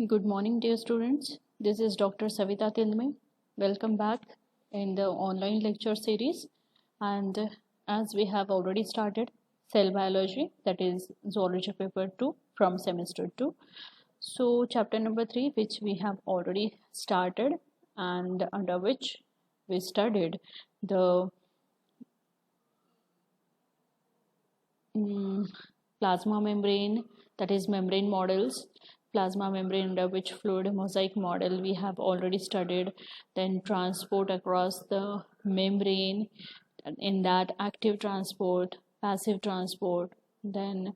Good morning, dear students. This is Dr. Savita Tilme. Welcome back in the online lecture series. And as we have already started cell biology, that is zoology paper 2 from semester 2. So, chapter number 3, which we have already started, and under which we studied the plasma membrane, that is membrane models, plasma membrane under which fluid mosaic model we have already studied, then transport across the membrane, in that active transport, passive transport, then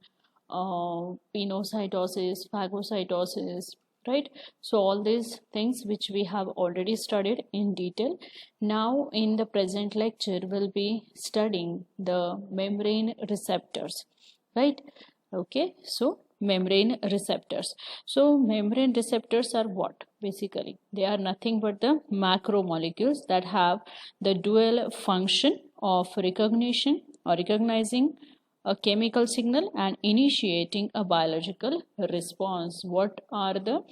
pinocytosis, phagocytosis, right? So all these things which we have already studied in detail. Now in the present lecture we'll be studying the membrane receptors, right? Okay, so membrane receptors. So membrane receptors are what? Basically they are nothing but the macromolecules that have the dual function of recognition or recognizing a chemical signal and initiating a biological response. What are the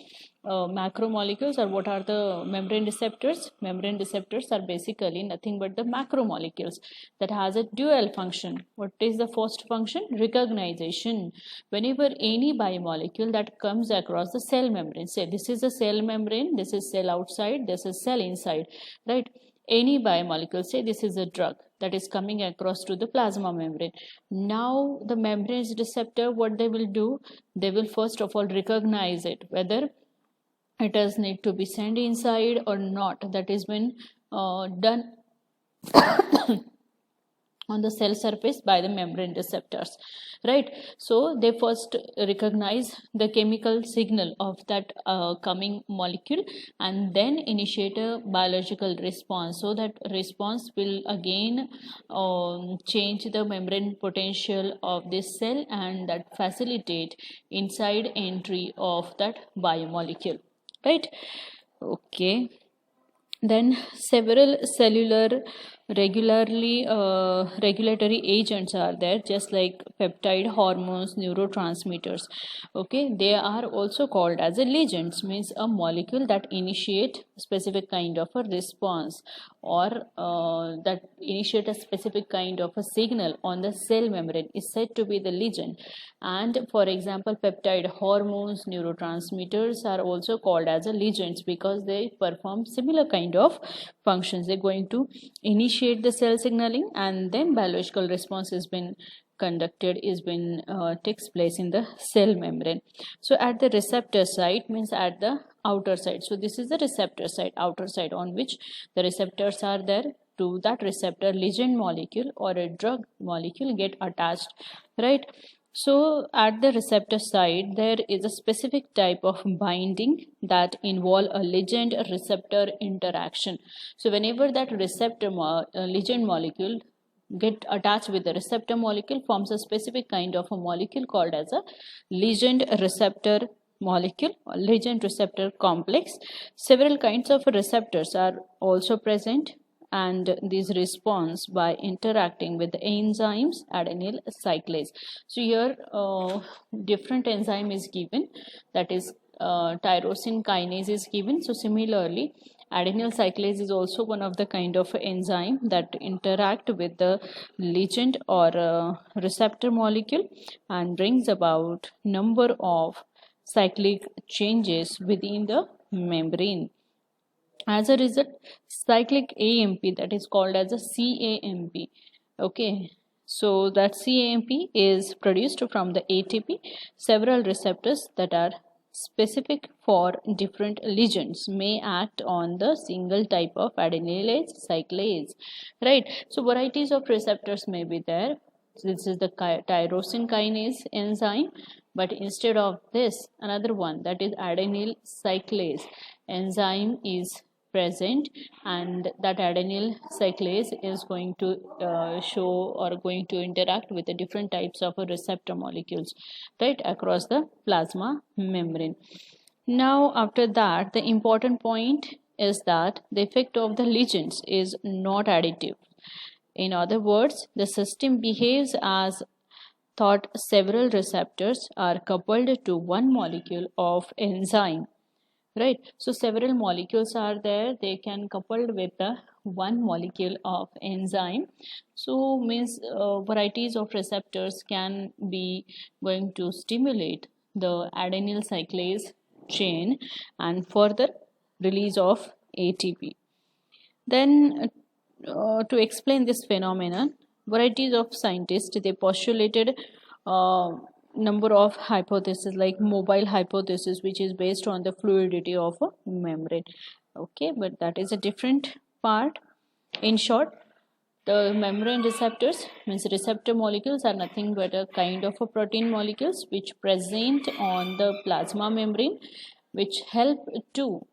macromolecules, or what are the membrane receptors? Membrane receptors are basically nothing but the macromolecules that has a dual function. What is the first function? Recognition. Whenever any biomolecule that comes across the cell membrane, say this is a cell membrane, this is cell outside, this is cell inside, right? Any biomolecule, say this is a drug that is coming across to the plasma membrane. Now the membrane receptor, what they will do, they will first of all recognize it, whether it does need to be sent inside or not. That is been done on the cell surface by the membrane receptors, right? So they first recognize the chemical signal of that coming molecule and then initiate a biological response. So that response will again change the membrane potential of this cell and that facilitate inside entry of that biomolecule, right? Okay, then several cellular regulatory agents are there, just like peptide, hormones, neurotransmitters. Okay, they are also called as a ligands, means a molecule that initiate specific kind of a response or that initiate a specific kind of a signal on the cell membrane is said to be the ligand. And for example, peptide, hormones, neurotransmitters are also called as a ligands because they perform similar kind of functions. They're going to initiate the cell signaling and then biological response has been conducted, takes place in the cell membrane. So at the receptor site, means at the outer side. So this is the receptor site, outer side, on which the receptors are there. To that receptor, ligand molecule or a drug molecule get attached, right? So at the receptor side, there is a specific type of binding that involve a ligand receptor interaction. So whenever that receptor ligand molecule get attached with the receptor molecule, forms a specific kind of a molecule called as a ligand receptor molecule or ligand receptor complex. Several kinds of receptors are also present, and these response by interacting with the enzymes adenyl cyclase. So here different enzyme is given, that is tyrosine kinase is given. So similarly, adenyl cyclase is also one of the kind of enzyme that interact with the ligand or receptor molecule and brings about number of cyclic changes within the membrane. As a result, cyclic AMP, that is called as a CAMP. Okay, so that CAMP is produced from the ATP. Several receptors that are specific for different ligands may act on the single type of adenylase cyclase, right? So varieties of receptors may be there. This is the tyrosine kinase enzyme, but instead of this, another one, that is adenyl cyclase enzyme is present, and that adenyl cyclase is going to show or going to interact with the different types of receptor molecules right across the plasma membrane. Now after that, the important point is that the effect of the ligands is not additive. In other words, the system behaves as thought several receptors are coupled to one molecule of enzyme right? So several molecules are there, they can coupled with the one molecule of enzyme. So means varieties of receptors can be going to stimulate the adenyl cyclase chain and further release of ATP. Then to explain this phenomenon, varieties of scientists, they postulated uh, number of hypotheses, like mobile hypothesis, which is based on the fluidity of a membrane. Okay, but that is a different part. In short, the membrane receptors means receptor molecules are nothing but a kind of a protein molecules which present on the plasma membrane, which help to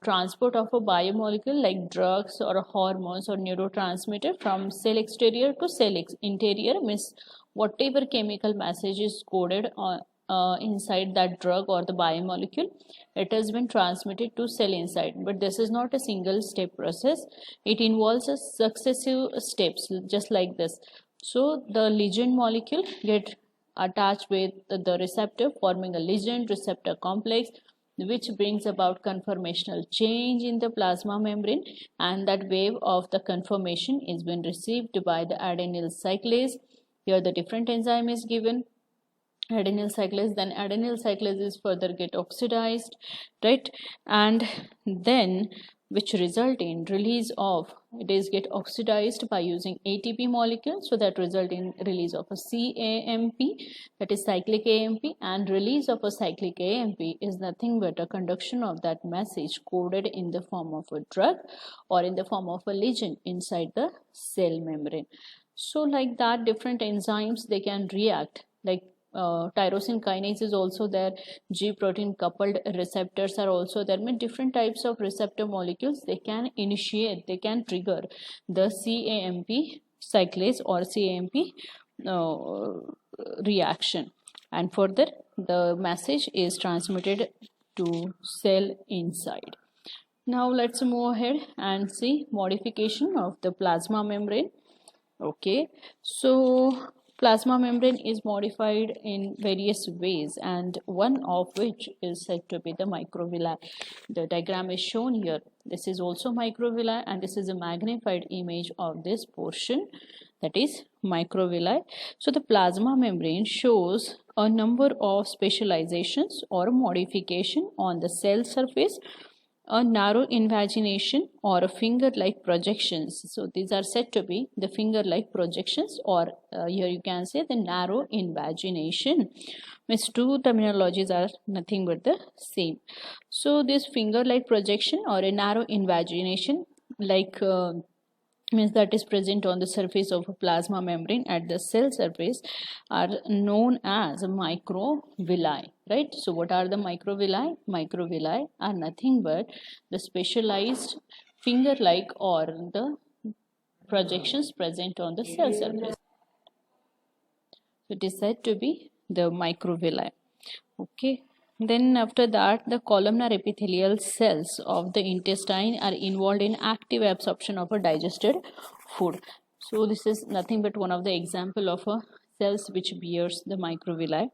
transport of a biomolecule like drugs or hormones or neurotransmitter from cell exterior to cell interior, means whatever chemical message is coded on inside that drug or the biomolecule, it has been transmitted to cell inside. But this is not a single step process, it involves a successive steps just like this. So the ligand molecule get attached with the receptor, forming a ligand receptor complex, which brings about conformational change in the plasma membrane, and that wave of the conformation is been received by the adenyl cyclase. Here the different enzyme is given, adenyl cyclase, then adenyl cyclase is further get oxidized, right? And then which result in release of, it is get oxidized by using ATP molecule, so that result in release of a CAMP, that is cyclic AMP, and release of a cyclic AMP is nothing but a conduction of that message coded in the form of a drug or in the form of a ligand inside the cell membrane. So like that, different enzymes, they can react, like tyrosine kinase is also there, G protein coupled receptors are also there. I mean, different types of receptor molecules, they can initiate, they can trigger the CAMP cyclase or CAMP reaction, and further the message is transmitted to cell inside. Now let's move ahead and see modification of the plasma membrane. Okay, so plasma membrane is modified in various ways, and one of which is said to be the microvilli. The diagram is shown here. This is also microvilli, and this is a magnified image of this portion, that is microvilli. So the plasma membrane shows a number of specializations or modification on the cell surface, a narrow invagination or a finger-like projections. So these are said to be the finger-like projections, or here you can say the narrow invagination. Means two terminologies are nothing but the same. So this finger-like projection or a narrow invagination, like means that is present on the surface of a plasma membrane at the cell surface, are known as microvilli, right? So what are the microvilli? Microvilli are nothing but the specialized finger-like or the projections present on the cell surface. So it is said to be the microvilli. Okay. Then after that, the columnar epithelial cells of the intestine are involved in active absorption of a digested food. So this is nothing but one of the example of a cells which bears the microvilli.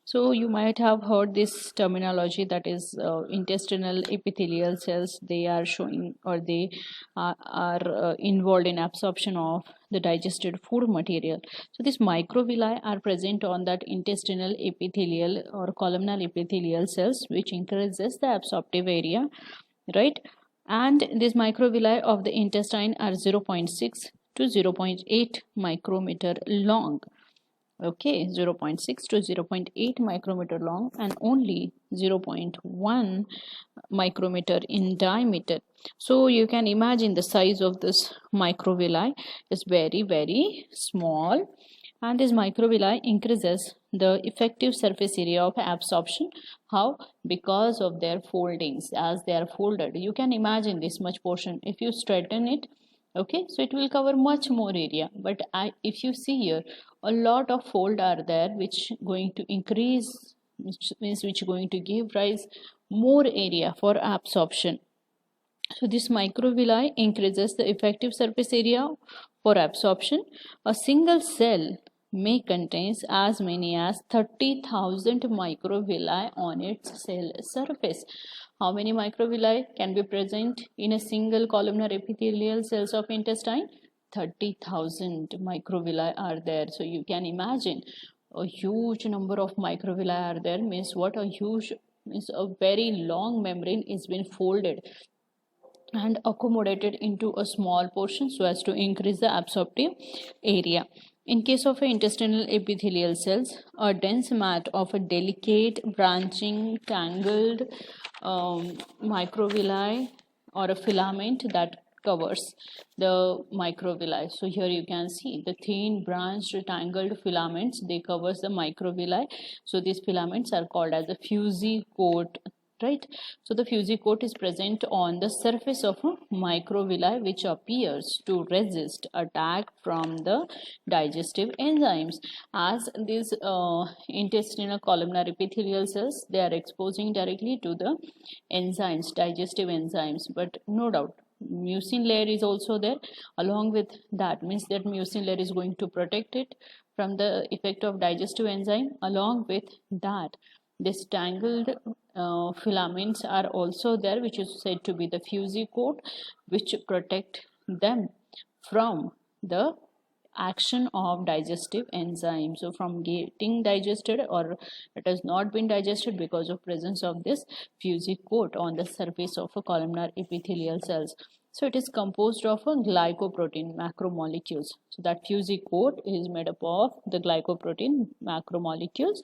So you might have heard this terminology, that is intestinal epithelial cells. They are showing, or they are involved in absorption of the digested food material. So these microvilli are present on that intestinal epithelial or columnar epithelial cells, which increases the absorptive area, right? And these microvilli of the intestine are 0.6 to 0.8 micrometer long. Okay, 0.6 to 0.8 micrometer long and only 0.1 micrometer in diameter. So you can imagine the size of this microvilli is very, very small, and this microvilli increases the effective surface area of absorption. How? Because of their foldings. As they are folded, you can imagine this much portion. If you straighten it, okay, so it will cover much more area. But if you see here, a lot of fold are there, which going to increase, which means which going to give rise more area for absorption. So this microvilli increases the effective surface area for absorption. A single cell may contains as many as 30,000 microvilli on its cell surface. How many microvilli can be present in a single columnar epithelial cells of intestine? 30,000 microvilli are there. So you can imagine a huge number of microvilli are there, means what? A huge, means a very long membrane is been folded and accommodated into a small portion so as to increase the absorptive area. In case of intestinal epithelial cells, a dense mat of a delicate, branching, tangled microvilli or a filament that covers the microvilli. So here you can see the thin, branched, tangled filaments, they covers the microvilli. So these filaments are called as the fusy coat, right? So the fusy coat is present on the surface of a microvilli, which appears to resist attack from the digestive enzymes. As these intestinal columnar epithelial cells, they are exposing directly to the enzymes, digestive enzymes, but no doubt mucin layer is also there along with that, means that mucin layer is going to protect it from the effect of digestive enzyme. Along with that, this tangled filaments are also there, which is said to be the fusy coat, which protect them from the action of digestive enzymes, so from getting digested, or it has not been digested because of presence of this fusy coat on the surface of a columnar epithelial cells. So it is composed of a glycoprotein macromolecules. So that fusy coat is made up of the glycoprotein macromolecules,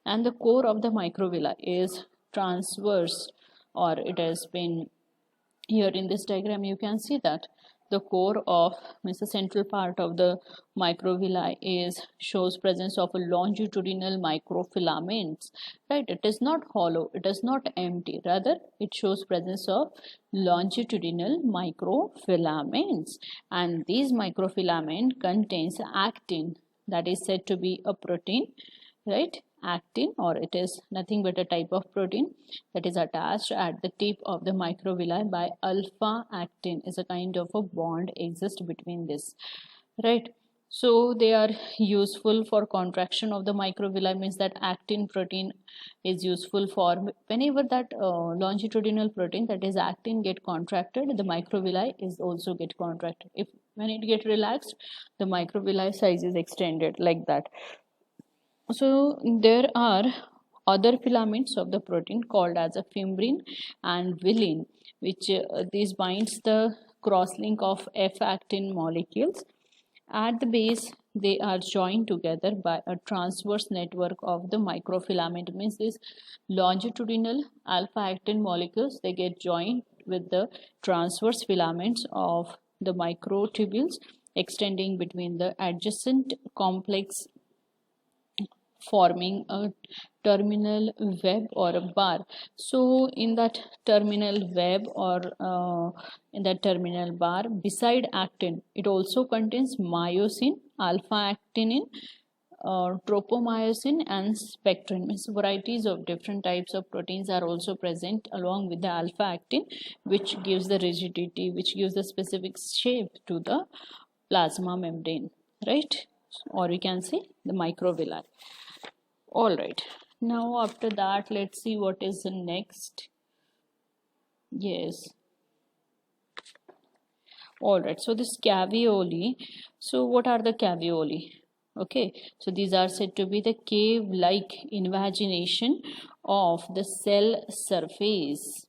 and the core of the microvilli is transverse, or it has been here in this diagram. You can see that the core of, means the central part of the microvilli is shows presence of a longitudinal microfilaments, right? It is not hollow, it is not empty, rather it shows presence of longitudinal microfilaments, and these microfilament contains actin, that is said to be a protein, right? Actin, or it is nothing but a type of protein that is attached at the tip of the microvilli by alpha actin, is a kind of a bond exists between this, right? So they are useful for contraction of the microvilli, means that actin protein is useful for whenever that longitudinal protein, that is actin, get contracted, the microvilli is also get contracted. If when it get relaxed, the microvilli size is extended, like that. So there are other filaments of the protein called as a fibrin and villine, which this binds the crosslink of F-actin molecules. At the base, they are joined together by a transverse network of the microfilament, means this longitudinal alpha-actin molecules, they get joined with the transverse filaments of the microtubules extending between the adjacent complex, forming a terminal web or a bar. So in that terminal web, or in that terminal bar, beside actin, it also contains myosin, alpha actinin, tropomyosin, and spectrin, means varieties of different types of proteins are also present along with the alpha actin, which gives the rigidity, which gives the specific shape to the plasma membrane, right? Or we can say the microvilli. All right, now after that, let's see what is the next. Yes. All right, so this caveoli. So what are the caveoli? Okay, so these are said to be the cave-like invagination of the cell surface,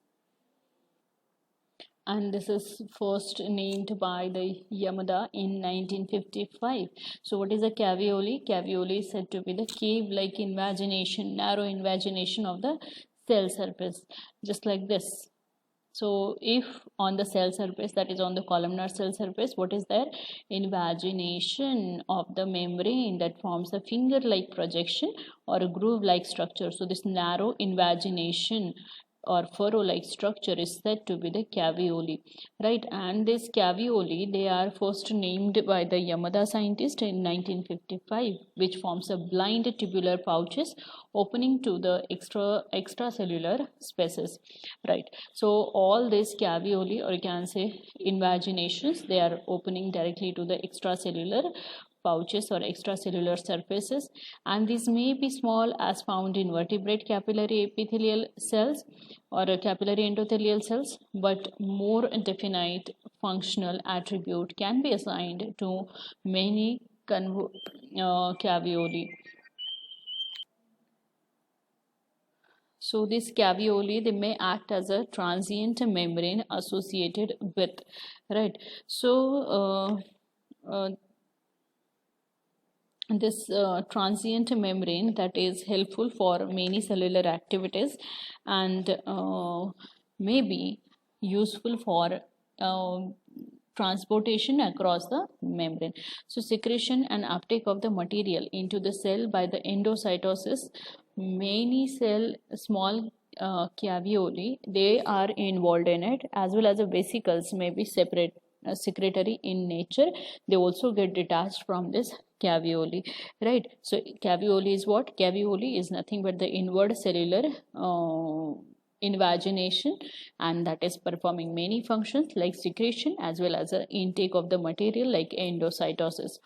and this is first named by the Yamada in 1955. So what is a caveoli? Caveoli is said to be the cave-like invagination, narrow invagination of the cell surface, just like this. So if on the cell surface, that is on the columnar cell surface, what is there? Invagination of the membrane that forms a finger-like projection or a groove-like structure. So this narrow invagination or furrow-like structure is said to be the caveoli, right? And this caveoli, they are first named by the Yamada scientist in 1955, which forms a blind tubular pouches opening to the extracellular spaces, right? So all these caveoli, or you can say invaginations, they are opening directly to the extracellular pouches or extracellular surfaces, and these may be small as found in vertebrate capillary epithelial cells or capillary endothelial cells, but more definite functional attribute can be assigned to many caveoli. So these caveoli, they may act as a transient membrane associated with, right? So this transient membrane that is helpful for many cellular activities and may be useful for transportation across the membrane. So secretion and uptake of the material into the cell by the endocytosis, many small caveoli, they are involved in it, as well as the vesicles may be separate secretory in nature. They also get detached from this caveoli, right? So caveoli is what? Caveoli is nothing but the inward cellular invagination, and that is performing many functions like secretion as well as the intake of the material like endocytosis.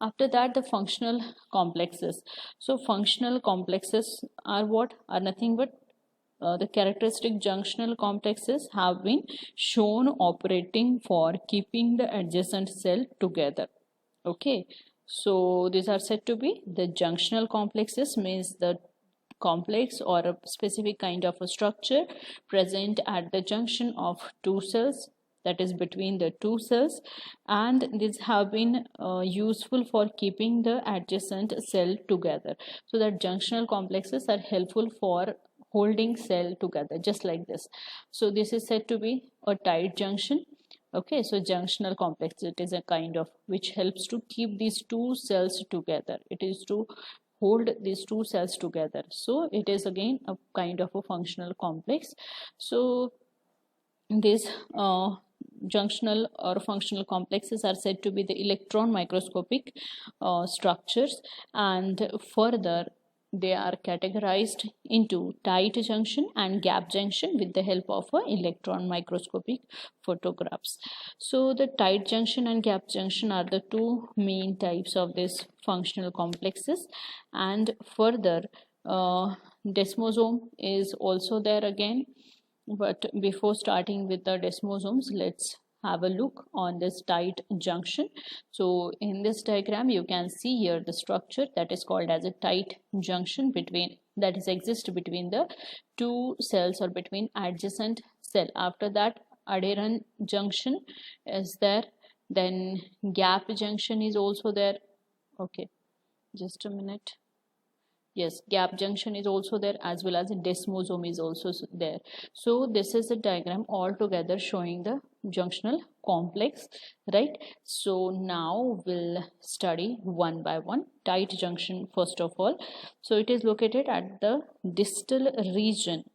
After that, the functional complexes. So functional complexes are what? Are nothing but the characteristic junctional complexes have been shown operating for keeping the adjacent cell together. Okay, so these are said to be the junctional complexes, means the complex or a specific kind of a structure present at the junction of two cells, that is between the two cells, and these have been useful for keeping the adjacent cell together. So that junctional complexes are helpful for holding cell together, just like this. So this is said to be a tight junction. Okay, so junctional complex, it is a kind of which helps to keep these two cells together. It is to hold these two cells together. So it is again a kind of a functional complex. So these junctional or functional complexes are said to be the electron microscopic structures, and further they are categorized into tight junction and gap junction with the help of electron microscopic photographs. So the tight junction and gap junction are the two main types of these functional complexes, and further desmosome is also there again. But before starting with the desmosomes, let's have a look on this tight junction. So in this diagram you can see here the structure that is called as a tight junction between, that is exist between the two cells or between adjacent cell. After that, adherent junction is there, then gap junction is also there. Okay, just a minute. Yes, gap junction is also there, as well as a desmosome is also there. So this is the diagram altogether showing the junctional complex, right? So now we'll study one by one. Tight junction first of all. So it is located at the distal region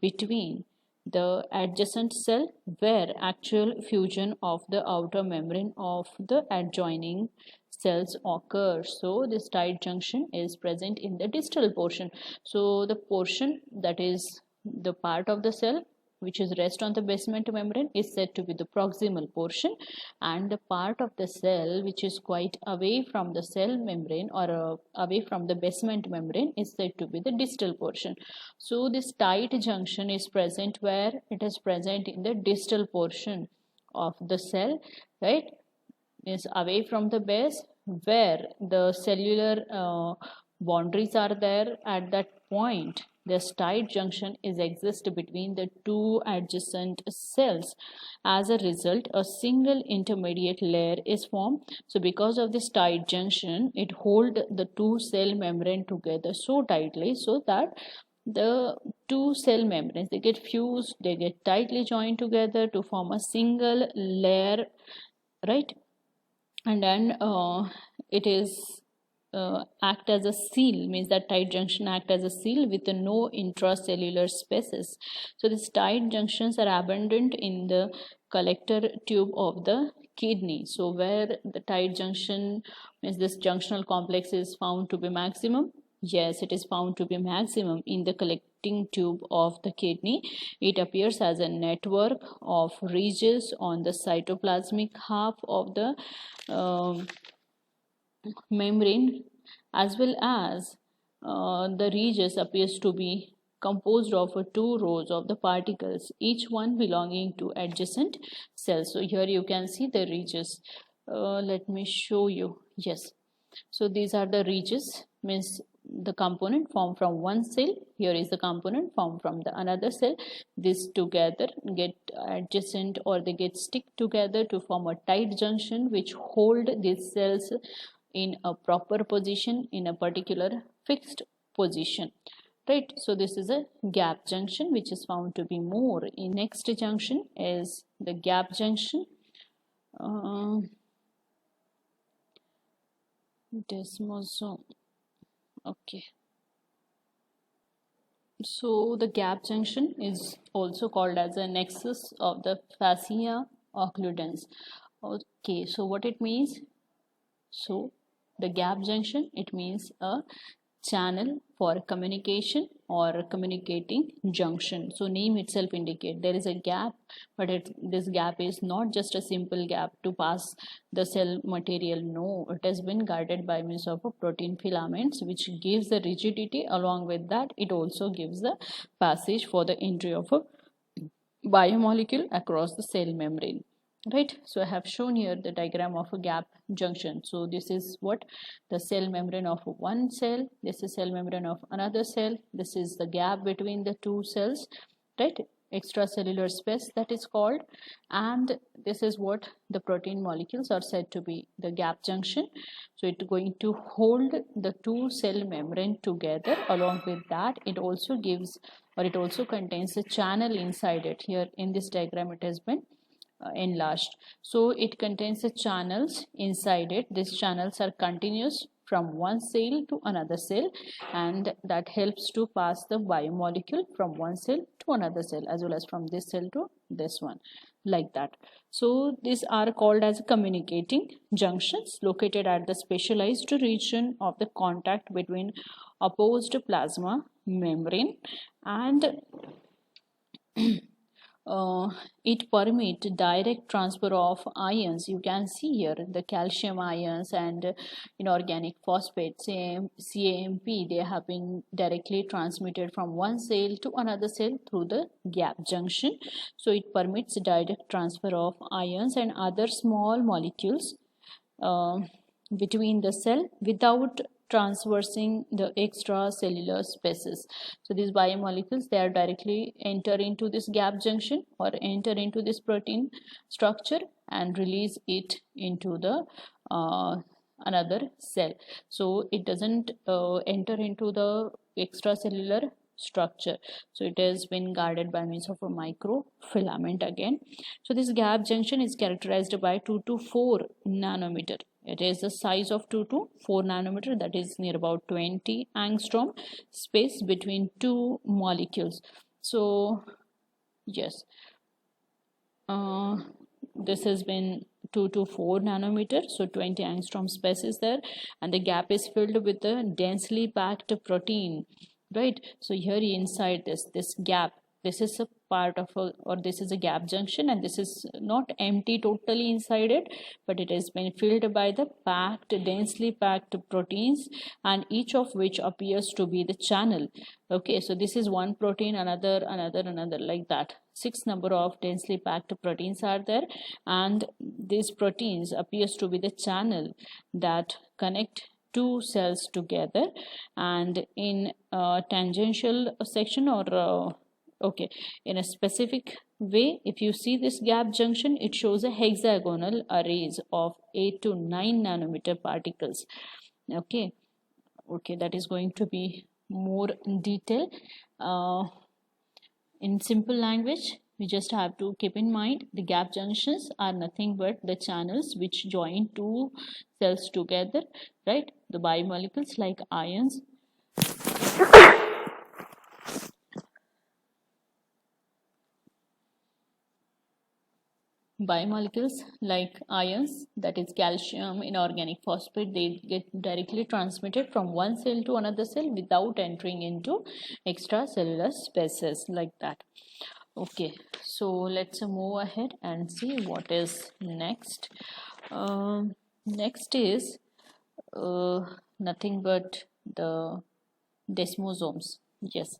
between the adjacent cell where actual fusion of the outer membrane of the adjoining cells occur. So this tight junction is present in the distal portion. So the portion that is the part of the cell which is rest on the basement membrane is said to be the proximal portion, and the part of the cell which is quite away from the cell membrane or away from the basement membrane is said to be the distal portion. So this tight junction is present where? It is present in the distal portion of the cell, right? Is away from the base where the cellular boundaries are there. At that point, this tight junction is exist between the two adjacent cells. As a result, a single intermediate layer is formed. So because of this tight junction, it hold the two cell membrane together so tightly so that the two cell membranes, they get fused, they get tightly joined together to form a single layer, right? And then it is act as a seal, means that tight junction act as a seal with no intracellular spaces. So these tight junctions are abundant in the collector tube of the kidney. So where the tight junction means this junctional complex is found to be maximum. Yes, it is found to be maximum in the collecting tube of the kidney. It appears as a network of ridges on the cytoplasmic half of the membrane as well as the ridges appears to be composed of two rows of the particles, each one belonging to adjacent cells. So here you can see the ridges. Let me show you. Yes, so these are the ridges, means the component formed from one cell. Here is the component formed from the another cell. These together get adjacent, or they get stick together to form a tight junction which hold these cells in a proper position, in a particular fixed position, right? So this is a gap junction which is found to be more. In next junction is the gap junction. Desmosome. Okay, so the gap junction is also called as a nexus of the fascia occludens. Okay, so what it means? So the gap junction, it means a channel for communication or communicating junction. So name itself indicate there is a gap, but this gap is not just a simple gap to pass the cell material. No, it has been guarded by means of a protein filaments which gives the rigidity. Along with that, it also gives the passage for the entry of a biomolecule across the cell membrane, right? So I have shown here the diagram of a gap junction. So this is what the cell membrane of one cell, this is cell membrane of another cell, this is the gap between the two cells, right? Extracellular space that is called, and this is what the protein molecules are said to be the gap junction. So it's going to hold the two cell membrane together. Along with that, it also gives, or it also contains a channel inside it. Here in this diagram it has been enlarged. So it contains the channels inside it. These channels are continuous from one cell to another cell, and that helps to pass the biomolecule from one cell to another cell, as well as from this cell to this one, like that. So these are called as communicating junctions, located at the specialized region of the contact between opposed plasma membrane, and it permit direct transfer of ions. You can see here the calcium ions and inorganic phosphate, CAMP, they have been directly transmitted from one cell to another cell through the gap junction. So it permits direct transfer of ions and other small molecules between the cell without transversing the extracellular spaces. So these biomolecules, they are directly enter into this gap junction or enter into this protein structure and release it into the another cell. So it doesn't enter into the extracellular structure. So it has been guarded by means of a microfilament again. So this gap junction is characterized by 2 to 4 nanometer. It is the size of 2 to 4 nanometer, that is near about 20 angstrom space between two molecules. So yes, this has been 2 to 4 nanometer, so 20 angstrom space is there, and the gap is filled with a densely packed protein, right? So here inside this gap, this is a part of a, or this is a gap junction, and this is not empty totally inside it, but it has been filled by the densely packed proteins, and each of which appears to be the channel. Okay, so this is one protein, another, like that. 6 number of densely packed proteins are there, and these proteins appears to be the channel that connect two cells together. And in tangential section, or okay, in a specific way, if you see this gap junction, it shows a hexagonal arrays of 8 to 9 nanometer particles. Okay, that is going to be more in detail. In simple language, we just have to keep in mind the gap junctions are nothing but the channels which join two cells together, right? The biomolecules like ions biomolecules like ions, that is calcium, inorganic phosphate, they get directly transmitted from one cell to another cell without entering into extracellular spaces, like that. Okay, so let's move ahead and see what is next. Next is nothing but the desmosomes. Yes.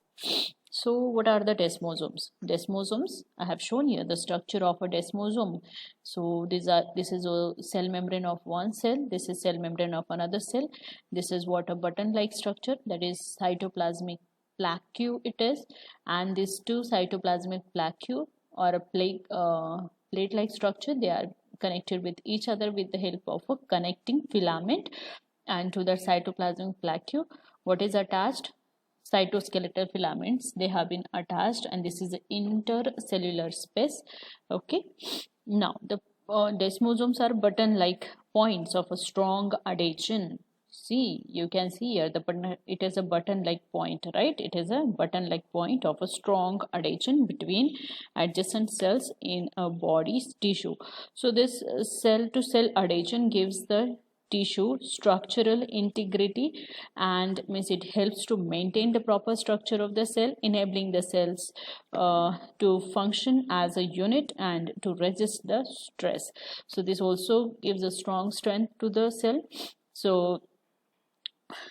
So what are the desmosomes? Desmosomes, I have shown here the structure of a desmosome. So this is a cell membrane of one cell, this is cell membrane of another cell. This is what a button like structure, that is cytoplasmic plaque it is, and these two cytoplasmic plaque or a plate like structure, they are connected with each other with the help of a connecting filament. And to the cytoplasmic plaque, what is attached? Cytoskeletal filaments, they have been attached, and this is the intercellular space. Okay, now the desmosomes are button like points of a strong adhesion. See, you can see here the button, it is a button like point, right? It is a button like point of a strong adhesion between adjacent cells in a body's tissue. So this cell to cell adhesion gives the tissue structural integrity, and means it helps to maintain the proper structure of the cell, enabling the cells to function as a unit and to resist the stress. So this also gives a strong strength to the cell. So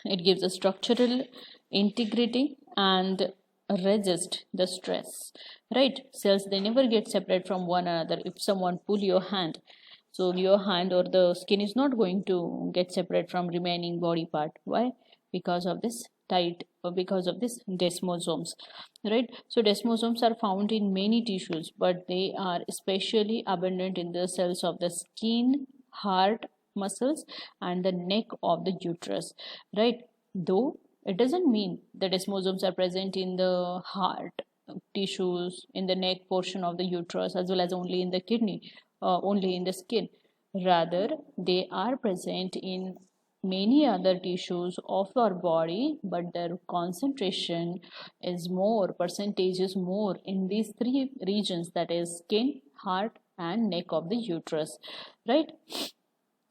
it gives a structural integrity and resist the stress, right? Cells, they never get separate from one another. If someone pull your hand, so your hand or the skin is not going to get separate from remaining body part. Why? Because of this tight, or because of this desmosomes, right? So desmosomes are found in many tissues, but they are especially abundant in the cells of the skin, heart muscles, and the neck of the uterus, right? Though it doesn't mean the desmosomes are present in the heart tissues, in the neck portion of the uterus, as well as only in the kidney, only in the skin. Rather, they are present in many other tissues of our body, but their concentration is more, percentage is more in these three regions, that is skin, heart, and neck of the uterus, right?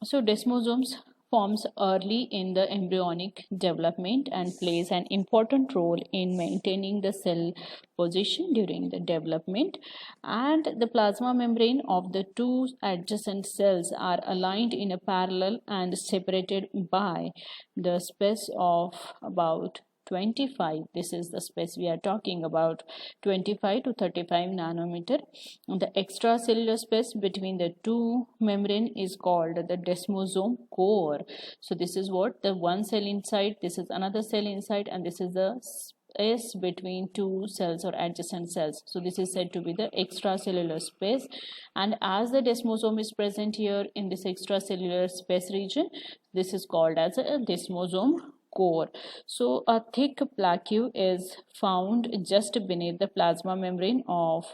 So desmosomes forms early in the embryonic development and plays an important role in maintaining the cell position during the development, and the plasma membrane of the two adjacent cells are aligned in a parallel and separated by the space of about 25, this is the space we are talking about, 25 to 35 nanometer. The extracellular space between the two membrane is called the desmosome core. So this is what the one cell inside, this is another cell inside, and this is the space between two cells or adjacent cells. So this is said to be the extracellular space, and as the desmosome is present here in this extracellular space region, this is called as a desmosome core. So a thick plaque is found just beneath the plasma membrane of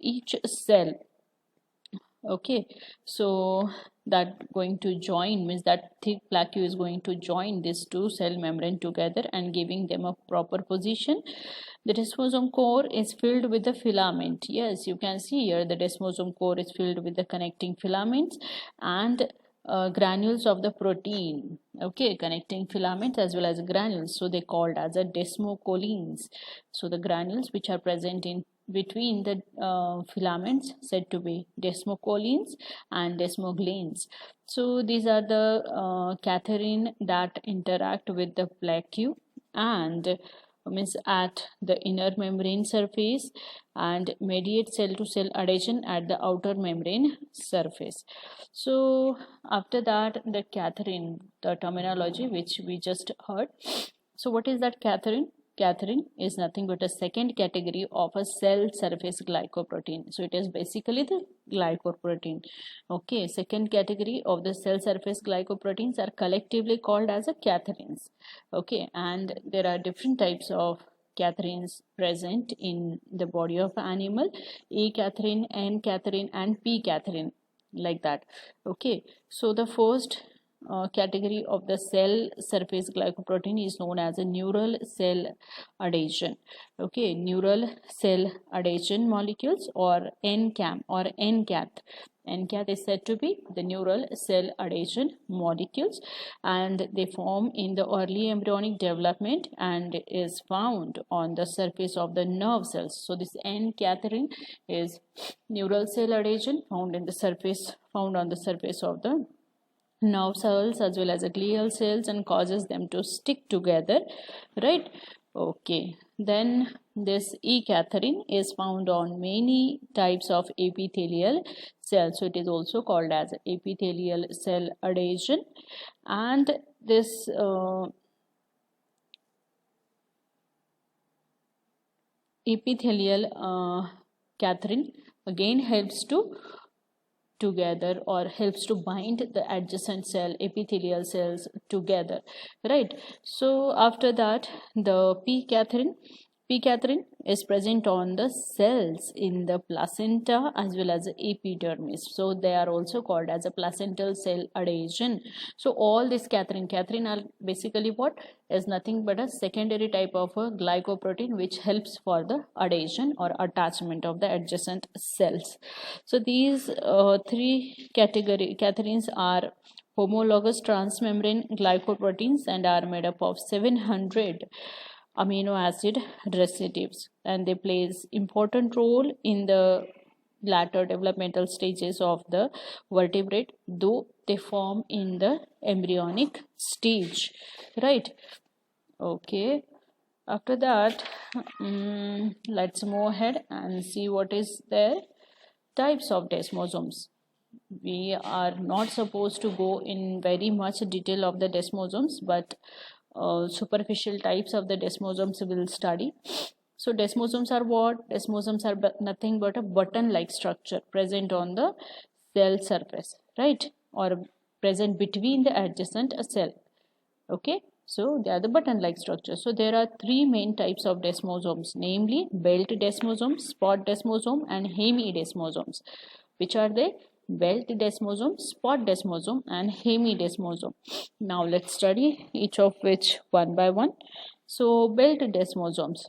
each cell. Okay, so that going to join means that thick plaque is going to join these two cell membrane together and giving them a proper position. The desmosome core is filled with the filament. Yes, you can see here the desmosome core is filled with the connecting filaments and granules of the protein. Okay, connecting filaments as well as granules, so they called as a desmocollins. So the granules which are present in between the filaments said to be desmocollins and desmogleins. So these are the catherin that interact with the plaque and means at the inner membrane surface and mediate cell to cell adhesion at the outer membrane surface. So after that, the catherin, the terminology which we just heard. So what is that catherin? Catherin is nothing but a second category of a cell surface glycoprotein. So it is basically the glycoprotein. Okay, second category of the cell surface glycoproteins are collectively called as a catherins. Okay, and there are different types of catherins present in the body of animal: A catherin, N catherin, and P catherin, like that. Okay, so the first category of the cell surface glycoprotein is known as a neural cell adhesion. Okay, neural cell adhesion molecules, or NCAM or NCAT. NCAT is said to be the neural cell adhesion molecules, and they form in the early embryonic development and is found on the surface of the nerve cells. So this N-catherin is neural cell adhesion found on the surface of the nerve cells as well as the glial cells and causes them to stick together, right? Okay, then this E. catherine is found on many types of epithelial cells, so it is also called as epithelial cell adhesion. And this epithelial catherine again helps to together or helps to bind the adjacent cell epithelial cells together, right? So after that, the p catherine is present on the cells in the placenta as well as the epidermis, so they are also called as a placental cell adhesion. So all this catherine are basically what is nothing but a secondary type of a glycoprotein which helps for the adhesion or attachment of the adjacent cells. So these three catherines are homologous transmembrane glycoproteins and are made up of 700 amino acid residues, and they plays important role in the latter developmental stages of the vertebrate, though they form in the embryonic stage, right? Okay, after that, let's move ahead and see what is there. Types of desmosomes. We are not supposed to go in very much detail of the desmosomes, but superficial types of the desmosomes we will study. So desmosomes are what? Desmosomes are nothing but a button-like structure present on the cell surface, right? Or present between the adjacent cell. Okay, so they are the button-like structure. So there are three main types of desmosomes, namely belt desmosome, spot desmosome, and hemidesmosomes. Which are they? Belt desmosome, spot desmosome, and hemidesmosome. Now let's study each of which one by one. So belt desmosomes,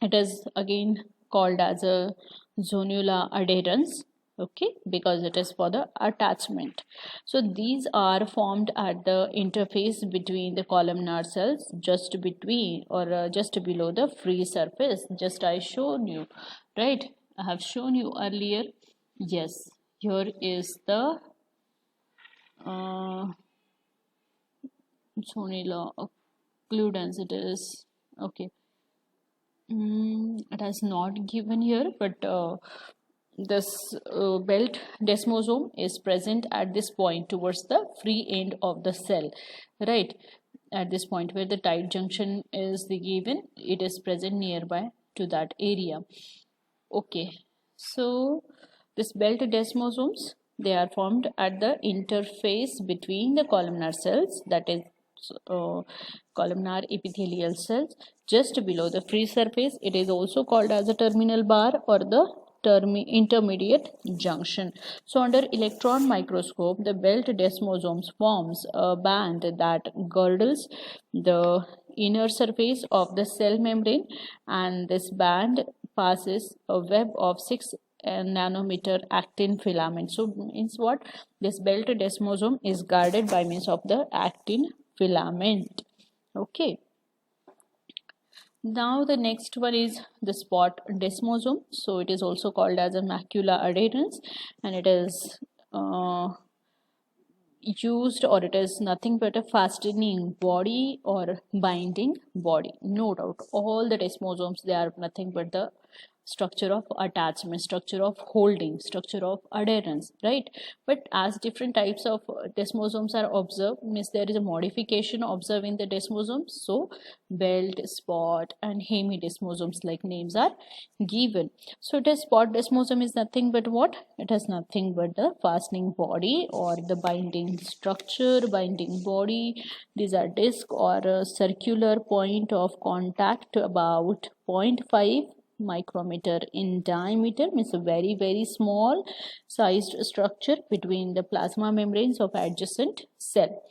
it is again called as a zonula adherens, okay, because it is for the attachment. So these are formed at the interface between the columnar cells, just between or just below the free surface. Just I showed you, right? I have shown you earlier. Yes, here is the zonula occludens. It is okay. It has not given here, but this belt desmosome is present at this point towards the free end of the cell, right? At this point where the tight junction is the given, it is present nearby to that area. Okay, so this belt desmosomes, they are formed at the interface between the columnar cells, that is columnar epithelial cells, just below the free surface. It is also called as a terminal bar or the intermediate junction. So under electron microscope, the belt desmosomes forms a band that girdles the inner surface of the cell membrane, and this band passes a web of 6 nanometer actin filament. So means what? This belt desmosome is guarded by means of the actin filament. Okay, now the next one is the spot desmosome. So it is also called as a macula adherens, and it is used, or it is nothing but a fastening body or binding body. No doubt all the desmosomes, they are nothing but the structure of attachment, structure of holding, structure of adherence, right? But as different types of desmosomes are observed, means there is a modification observed in the desmosomes. So belt, spot, and hemidesmosomes like names are given. So the spot desmosome is nothing but what? It has nothing but the fastening body or the binding structure, binding body. These are disc or a circular point of contact about 0.5 micrometer in diameter, means a very small sized structure between the plasma membranes of adjacent cell,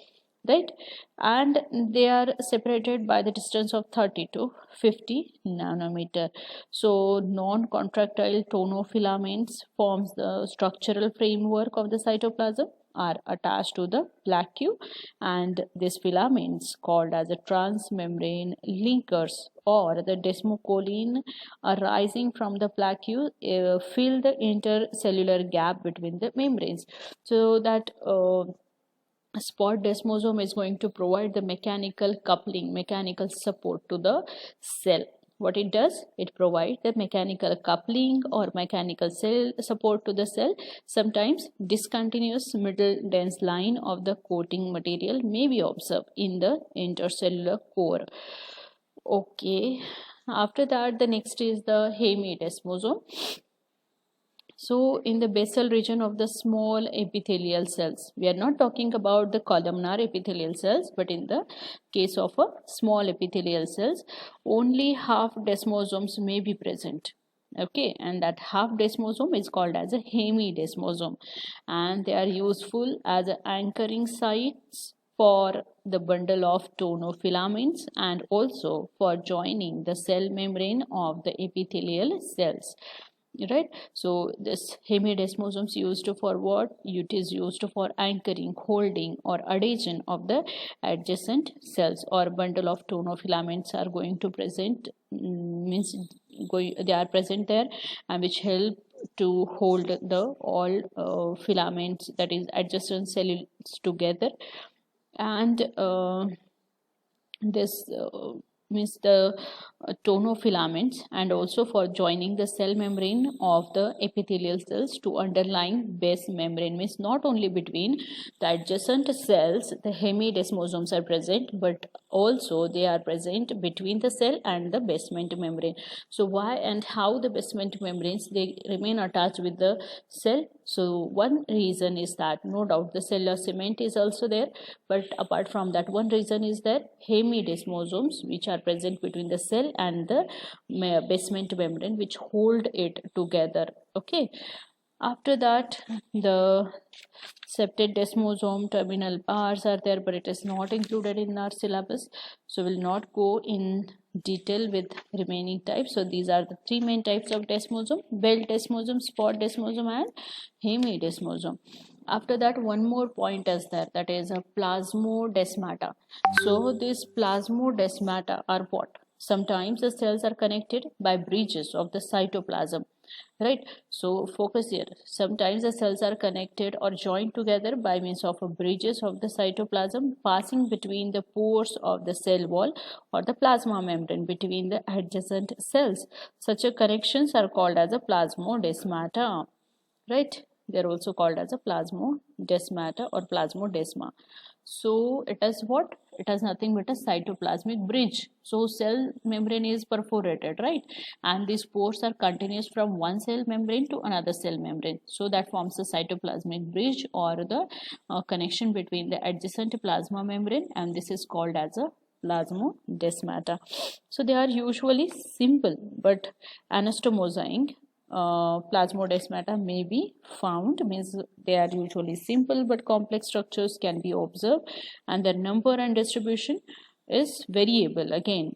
right? And they are separated by the distance of 30 to 50 nanometer. So non-contractile tonofilaments forms the structural framework of the cytoplasm, are attached to the plaque, and these filaments called as a transmembrane linkers or the desmocoline arising from the plaque fill the intercellular gap between the membranes, so that spot desmosome is going to provide the mechanical coupling, mechanical support to the cell. What it does, it provides the mechanical coupling or mechanical cell support to the cell. Sometimes discontinuous middle dense line of the coating material may be observed in the intercellular core. Okay, after that the next is the hemidesmosome. So in the basal region of the small epithelial cells, we are not talking about the columnar epithelial cells, but in the case of a small epithelial cells, only half desmosomes may be present. Okay, and that half desmosome is called as a hemidesmosome, and they are useful as anchoring sites for the bundle of tonofilaments and also for joining the cell membrane of the epithelial cells, right? So this hemidesmosomes used for what? It is used for anchoring, holding or adhesion of the adjacent cells, or bundle of tonofilaments are going to present, they are present there, and which help to hold the all filaments, that is adjacent cells together. And this means the tonofilaments, and also for joining the cell membrane of the epithelial cells to underlying base membrane, means not only between the adjacent cells the hemidesmosomes are present, but also they are present between the cell and the basement membrane. So why and how the basement membranes they remain attached with the cell? So one reason is that no doubt the cellular cement is also there, but apart from that, one reason is that hemidesmosomes which are present between the cell and the basement membrane, which hold it together. Okay, after that the septate desmosome terminal bars are there, but it is not included in our syllabus, so we'll not go in detail with remaining types. So these are the three main types of desmosome: belt desmosome, spot desmosome and hemidesmosome. After that, one more point is there, that is a plasmodesmata. So these plasmodesmata are what? Sometimes the cells are connected by bridges of the cytoplasm, right? So focus here. Sometimes the cells are connected or joined together by means of bridges of the cytoplasm passing between the pores of the cell wall or the plasma membrane between the adjacent cells. Such a connections are called as a plasmodesmata, right? They are also called as a plasmodesmata or plasmodesma. So it is what? It has nothing but a cytoplasmic bridge. So cell membrane is perforated, right? And these pores are continuous from one cell membrane to another cell membrane. So that forms a cytoplasmic bridge, or the connection between the adjacent plasma membrane, and this is called as a plasmodesmata. So they are usually simple, but anastomosing plasmodesmata may be found, means they are usually simple but complex structures can be observed, and the number and distribution is variable again.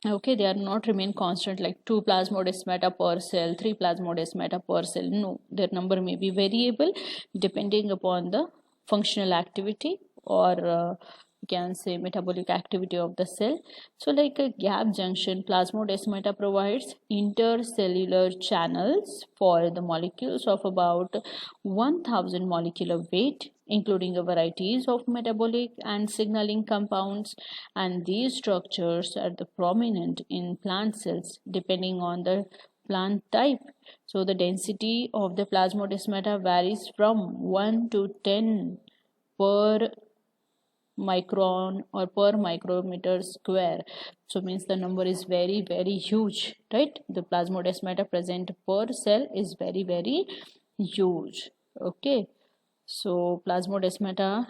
Okay, they are not remain constant like 2 plasmodesmata per cell, 3 plasmodesmata per cell. No, their number may be variable depending upon the functional activity, or you can say metabolic activity of the cell. So like a gap junction, plasmodesmata provides intercellular channels for the molecules of about 1000 molecular weight, including a varieties of metabolic and signaling compounds, and these structures are the prominent in plant cells depending on the plant type. So the density of the plasmodesmata varies from 1 to 10 per micron or per micrometer square. So means the number is very huge, right? The plasmodesmata present per cell is very huge. Okay, so plasmodesmata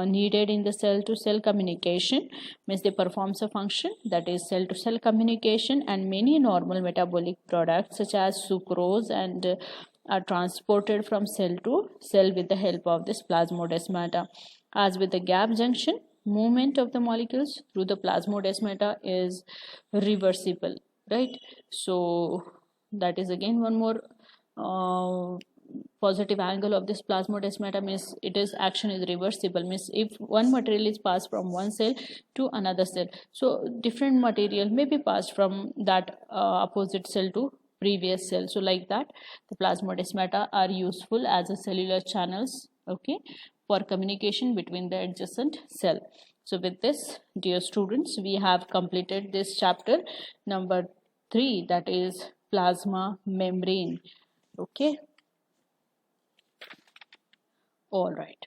needed in the cell to cell communication, means they performs a function, that is cell to cell communication, and many normal metabolic products such as sucrose and are transported from cell to cell with the help of this plasmodesmata. As with the gap junction, movement of the molecules through the plasmodesmata is reversible, right? So that is again one more positive angle of this plasmodesmata, means it is action is reversible, means if one material is passed from one cell to another cell, so different material may be passed from that opposite cell to previous cell. So like that the plasmodesmata are useful as a cellular channels, okay, for communication between the adjacent cell. So with this, dear students, we have completed this chapter number 3, that is plasma membrane. Okay. All right.